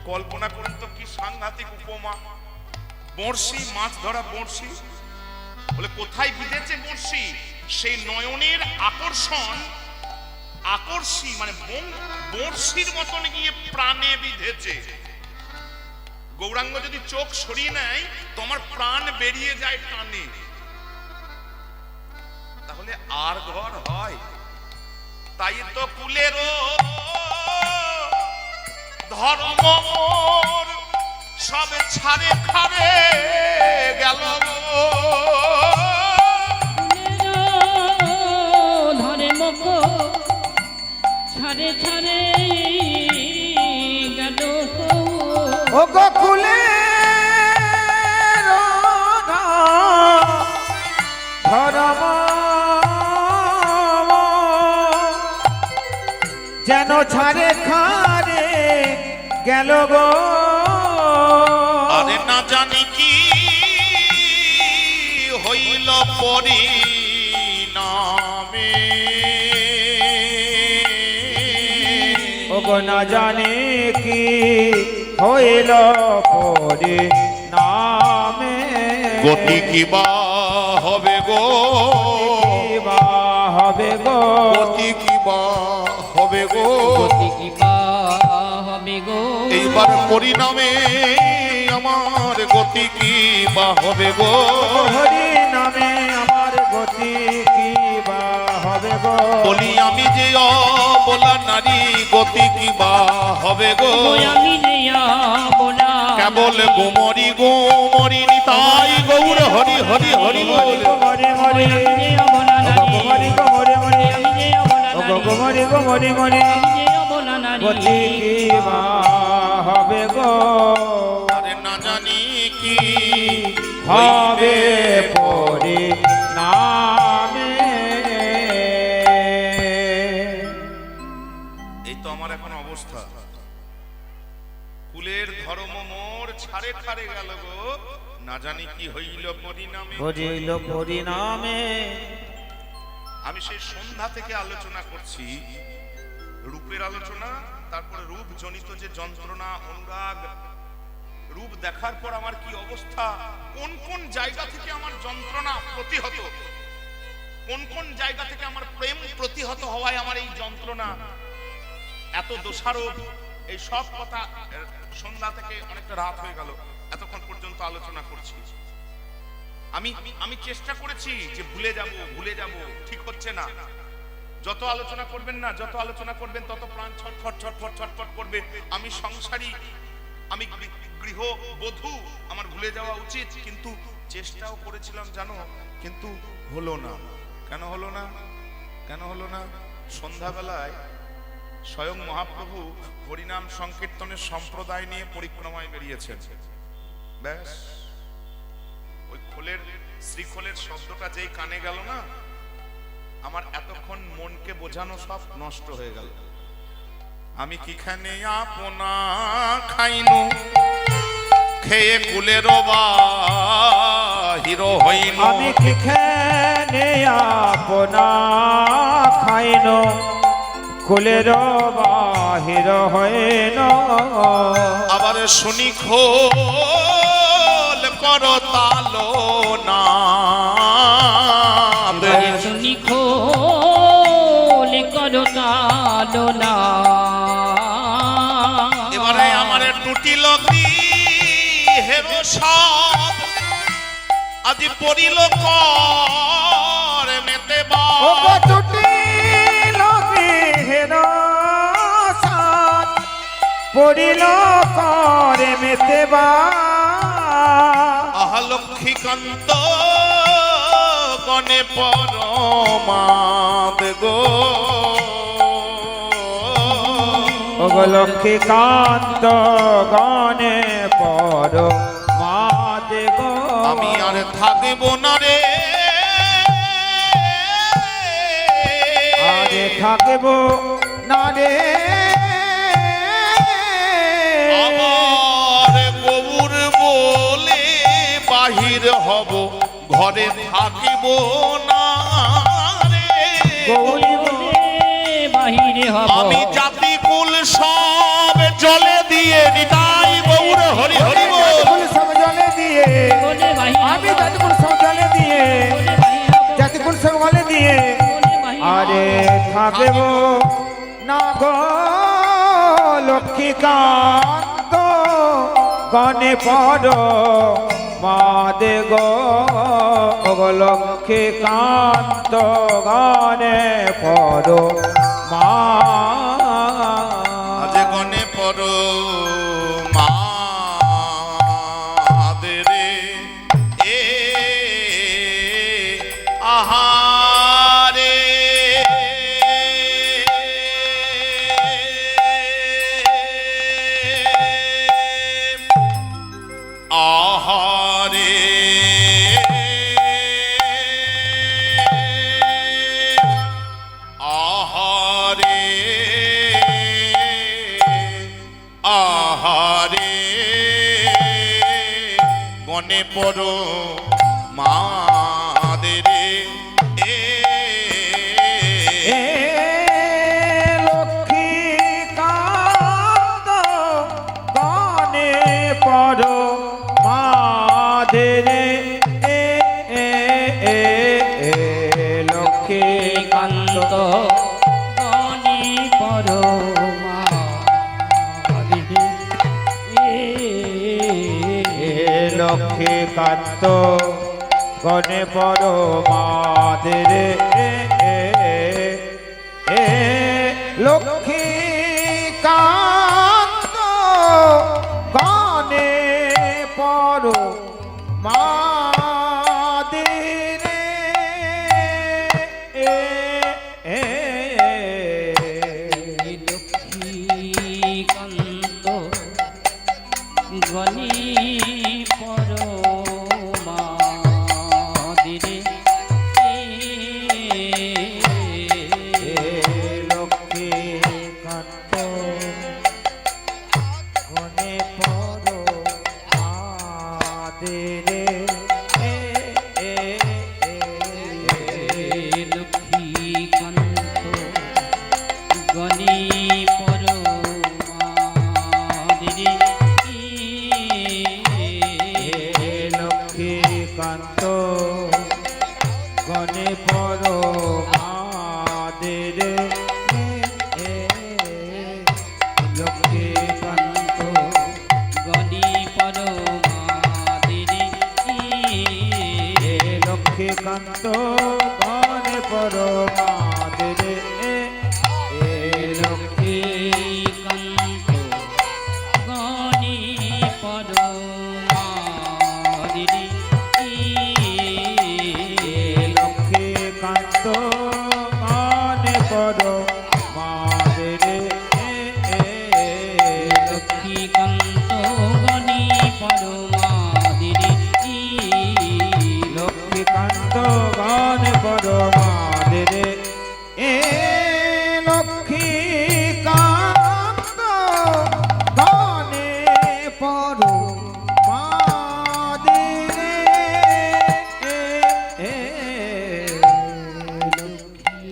কল্পনা করুন তো কি সাংঘাতিক উপমা। বড়শি, মাছ ধরা বড়শি, বলে কোথায় বিঁধেছে বড়শি? সেই নয়নের আকর্ষণ, আকর্ষী মানে বড়শির মতন গিয়ে প্রাণে বিঁধেছে। গৌরাঙ্গ যদি চোখ সরিয়ে নেয় তোমার প্রাণ বেরিয়ে যায় টানে, তাহলে আর ঘর হয়? তাই তো কুলেরও ধর্ম সব ছাড়ে খারে গেল, ধরে মকর ছাড়ে গেল ও গোকুলে ধরম যেন ছাড়ে খারে গেল গো। আরে না জানি কি হইল পরিণামে, ও গো না জানে কি হইল পরিণামে, গতি কি বা হবে গো, বা হবে গো, গতি কি বা হবে গো, গতি কি বা হবে গো। এইবার পরিণামে আমার গতি কি বা হবে গো, হরি নামে আমার গতি কি বা হবে গো। বলি আমি যে অবলা নারী গতি কি বা হবে গো, ওই আমি যে বলা কেবল গোমরি গোমরি নিতাই গৌর হরি হরি হরি বল। হরি হরি আমি যে অবলা নারী, হরি হরি হরি আমি যে অবলা নারী, হরি হরি হরি আমি যে অবলা নারী। গতি কি বা হবে গো, আরে না জানি কি হবে পরিণামে। এই তো আমার এখন অবস্থা, কুলের ধর্ম মোর ছাড়ে ছাড়ে গেল গো, না জানি কি হইল পরিণামে। হইল পরিণামে। আমি সেই সন্ধ্যা থেকে আলোচনা করছি, রূপের আলোচনা, তারপরে রূপ জনিত যে যন্ত্রণা অনুরাগ, রূপ দেখার পর আমার কি অবস্থা, কোন কোন জায়গা থেকে আমার যন্ত্রণা প্রতিহত, কোন কোন জায়গা থেকে আমার প্রেম প্রতিহত হওয়ায় আমার এই যন্ত্রণা এত দোষারোপ, এই সব কথা সন্ধ্যা থেকে অনেকটা রাত হয়ে গেল, এতক্ষণ পর্যন্ত আলোচনা করছি। আমি চেষ্টা করেছি যে ভুলে যাব, ঠিক হচ্ছে না। যত আলোচনা করবেন না, যত আলোচনা করবেন তত প্রাণ ছটফট ছটফট ছটফট করবে। আমি সংসারী, আমি গৃহবধূ, আমার ভুলে যাওয়া উচিত, কিন্তু চেষ্টাও করেছিলাম জানো, কিন্তু হলো না। কেন হলো না? কেন হলো না? সন্ধ্যাবেলায় স্বয়ং মহাপ্রভু হরিনাম সংকীর্তনের সম্প্রদায় নিয়ে পরিক্রমায় বেরিয়েছেন। ব্যাস ওই খোলের শ্রীখোলের শব্দটা যেই কানে গেল না, আমার এতক্ষণ মনকে বোঝানো সব নষ্ট হয়ে গেল। আমি কিখানে আপনা খাইনু, খেয়ে কুলের বাহির হইনু, আমি কিখানে আপনা খাইন, কুলের বাহির হইন। আবার শুনি খোল কর তালো না, শুনি খোলে করো কালো না। এবারে আমার টুটিল কি হেরো সব, আজি পড়িল কর মেতে বা, ও গো টুটি লগি হের সাত, পড়িল করে মেতেবা। আহা লক্ষ্মীকান্ত গণে পরমাদ গো, ও গো লক্ষ্মীকান্ত গণে পর মাদে গো। আমি আর থাকব না রে, আরে থাকব না রে, আমার গৌর বলে বাহির হব, ঘরে থাকিব না রে। গৌরী বলে বাহিরে হব, আমি জাতি কুল সব জলে দিয়ে নিতাই গৌর হরি হরি বল। জাতিকুল সব জলে দিয়ে, বলে বাহিরে আমি জাতিকুল সব জলে দিয়ে, বলে বাহিরে হব, জাতিকুল সব জলে দিয়ে, বলে বাহিরে আরে থাকব না গো লক্ষ্মীকান্ত গণে পর মাদে গো। ও গো লক্ষ্মীকান্ত গণে পর মা, আজ গণে পর মাদের এ আহারে মনে পড় মাদের এ এ লক্ষ্মী কান্ত গানে পড়ো মাদের এ এ এ এ লক্ষ্মী কান্ত গনি পরো লক্ষ্মী কান্ত গনে পড়ো মাদের এ লক্ষ্মী কান্ত গনে পড়ো মাদের লক্ষ্মীকান্ত গনি পরো মাদিরে লক্ষ্মী কান্ত গনে পড়ো মাদের লক্ষ্মীকান্ত গনি পরো মাদিরে লক্ষ্মীকান্ত গনে পড়ো মাদের লক্ষ্মীকান্ত গনি পরো মাদিরে লক্ষ্মীকান্ত গনে পড়ো মাদের লক্ষ্মীকান্ত গনি পরো মাদিরে লক্ষ্মীকান্ত গনে পড়ো মাদের লক্ষ্মীকান্ত গনি পরো মাদিরে লক্ষ্মীকান্ত গনে পড়ো মাদের লক্ষ্মীকান্ত গনে পড়ো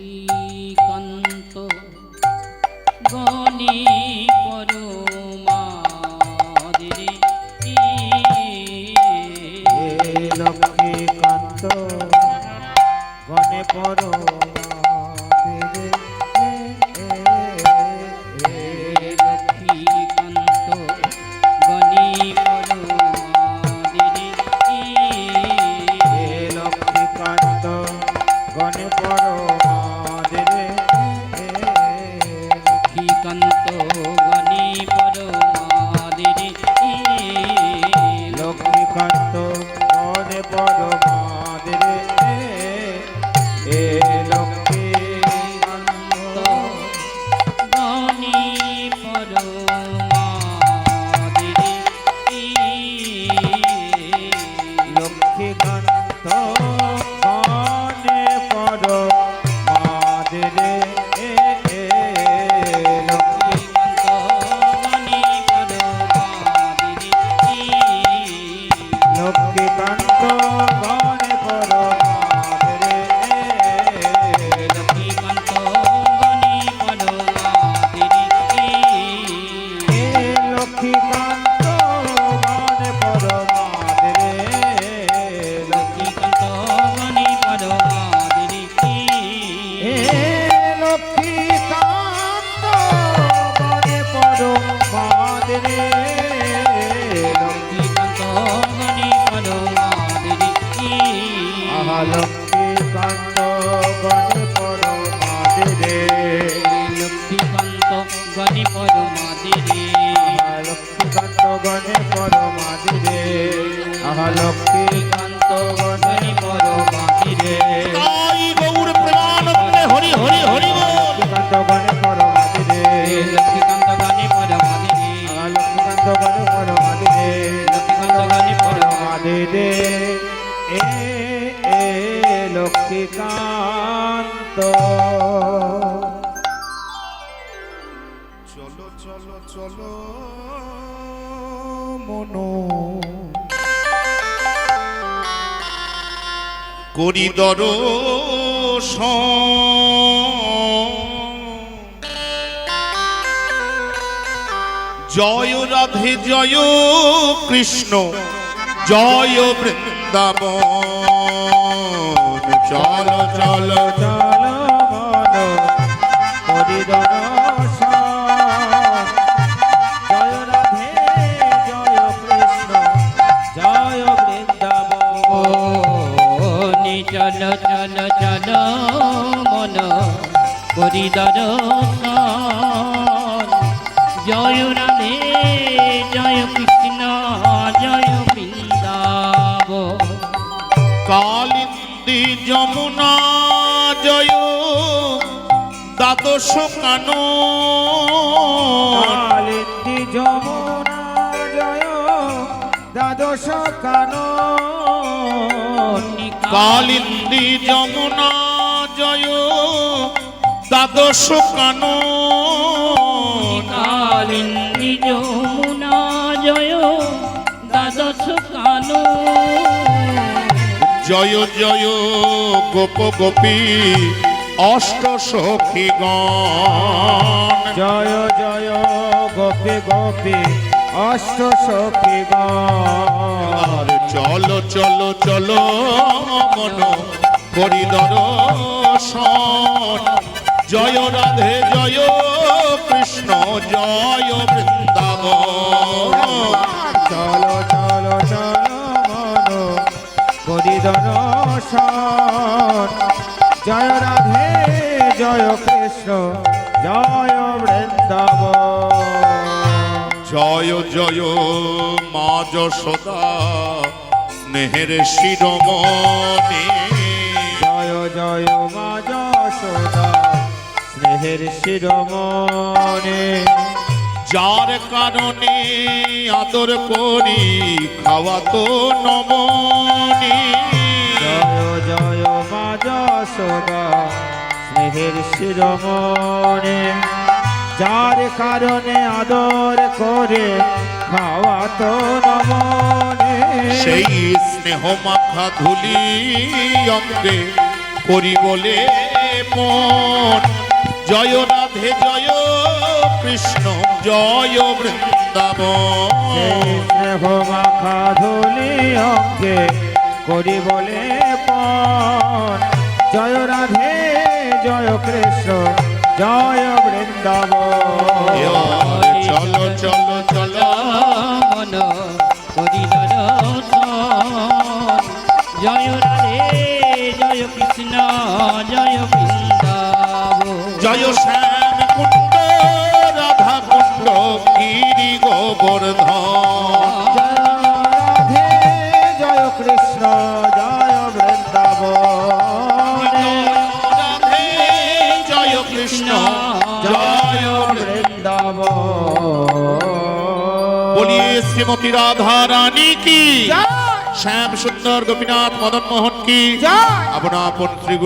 লক্ষ্মীকান্ত গনি পরো মাদিরে লক্ষ্মীকান্ত গনে পড়ো লক্ষ্মীকান্ত গনি পরো মাদিরে লক্ষ্মীকান্ত গনে পড়ো মাদের লক্ষ্মীকান্ত গনি পরো মাদিরে লক্ষ্মীকান্ত গনে পড়ো মাদের লক্ষ্মীকান্ত গনি পরো মাদিরে লক্ষ্মীকান্ত গনে পড়ো মাদের লক্ষ্মীকান্ত গনি পরো মাদিরে লক্ষ্মীকান্ত গনে পড়ো মাদের লক্ষ্মীকান্ত গনি পরো মাদিরে লক্ষ্মীকান্ত গনে পড়ো মাদের লক্ষ্মীকান্ত গনি পরো মাদিরে লক্ষ্মীকান্ত গনে পড়ো মাদের লক্ষ্মীকান্ত গনি পরো মাদিরে আহা লক্ষ্মীকান্ত গনে পড়ো মাদের লক্ষ্মীকান্ত গনি পরো মাদিরে লক্ষ্মীকান্ত গনে পড়ো মাদের আহা লক্ষ্মীকান্ত গনে পড়ো মাদের তাই গৌর প্রেমানন্দে হরি হরি হরি বল। লক্ষ্মীকান্ত গনে পড়ো মাদের লক্ষ্মীকান্ত গনি পরো মাদিরে লক্ষ্মীকান্ত গনে পড়ো মাদের লক্ষ্মীকান্ত গনি পরো মাদের লক্ষ্মীকান্ত চলো চলো চলো মনো করি দর্শন। জয় রাধে জয় কৃষ্ণ জয় বৃন্দাবন। চল চল চল মন করি দর্শন। জয় রাধে জয় কৃষ্ণ জয় বৃন্দাবন। চল চল চল মন করি দর্শন। জয় রাধে জয় কৃষ্ণ জয় বৃন্দাবন। কালিন্দী যমুনা জয় দ্বাদশ কানন। কালিন্দী যমুনা জয় দ্বাদশ কানন। কালিন্দী যমুনা জয় দ্বাদশ কানন। কালিন্দী যমুনা জয় দ্বাদশ কানন। জয় জয় গোপ গোপী অষ্ট সখীগণ। জয় জয় গোপী গোপী অষ্ট সখীগণ। চল চল চল মন করি দর্শন। জয় রাধে জয় কৃষ্ণ জয় বৃন্দাবন। চল চল চল মন করি দর্শন। জয় রাধে জয় কৃষ্ণ জয় বৃন্দাবন। জয় জয় মা যশোদা স্নেহের শিরোমণি। জয় জয় মা যশোদা স্নেহের শিরোমণি। যার কারণে আদর করি খাওয়াতো নমনি। জয় জয় মা যশোদা স্নেহের শিরোমণি। যার কারণে আদর করে খাওয়া তো নমনে। সেই স্নেহ মাখা ধুলি অঙ্গে করি বলে মন। জয় রাধে জয় কৃষ্ণ জয় বৃন্দাবন। স্নেহ মাখা ধুলি অঙ্গে করি বলে পন। জয় রাধে জয় কৃষ্ণ জয় বৃন্দাবন। চল চল চল মন করি দর্শন। জয় রাধে জয় কৃষ্ণ জয় বৃন্দাবন। জয় শ্যাম কুণ্ড রাধা কুণ্ড গিরি গোবর্ধন। জয় রাধে জয় কৃষ্ণ জয় বৃন্দাবন। রাধে জয় কৃষ্ণ জয় বৃন্দাবন। বলিয়ে শ্রীমতী রাধা রানী কি, শ্যাম সুন্দর গোপীনাথ মদন মোহন কি, আপন আপন শ্রী